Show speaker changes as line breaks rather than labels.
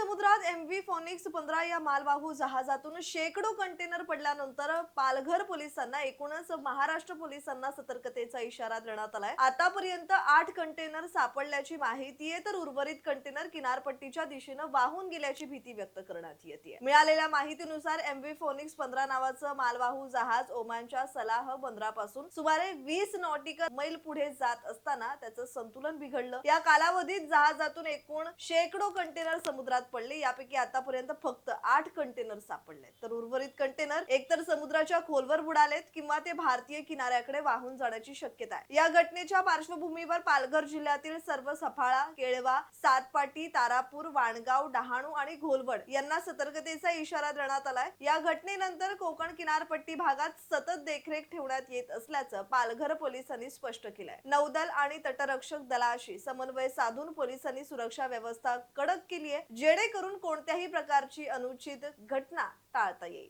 समुद्रात MV phoenix 15 या मालवाहू जहाजातून शेकडो कंटेनर पडल्यानंतर पालघर पोलिसांना एकूणच महाराष्ट्र पोलिसांना सतर्कतेचा इशारा देण्यात आलाय। आतापर्यंत 8 कंटेनर सापडल्याची माहिती आहे, तर उर्वरित कंटेनर किनारपट्टीच्या दिशेने वाहून गेल्याची भीती व्यक्त करण्यात येते। मिळालेल्या माहितीनुसार एमव्ही फोनिक्स 15 नावाचं मालवाहू जहाज ओमानच्या सलाह बंदरापासून सुमारे 20 नॉटिकल मैल पुढे जात असताना त्याचं संतुलन बिघडलं। या कालावधीत जहाजातून एकूण शेकडो कंटेनर समुद्रात पडले। यापैकी आतापर्यंत फक्त 8 कंटेनर सापडलेत, तर उर्वरित कंटेनर एकतर समुद्राच्या खोलवर बुडालेत किंवा ते भारतीय किनाऱ्याकडे वाहून जाण्याची शक्यता आहे। या घटनेच्या पार्श्वभूमीवर पालघर जिल्ह्यातील सर्व सफाळा, केळवा, सातपाटी, तारापूर, वाणगाव, डहाणू आणि घोलवड यांना सतर्कतेचा इशारा देण्यात आलाय। या घटनेनंतर कोकण किनारपट्टी भागात सतत देखरेख ठेवण्यात येत असल्याचं पालघर पोलिसांनी स्पष्ट केलंय। नौदल आणि तटरक्षक दलाशी समन्वय साधून पोलिसांनी सुरक्षा व्यवस्था कडक केली आहे, जेणेकरून कोणत्याही प्रकारची अनुचित घटना टाळता येईल।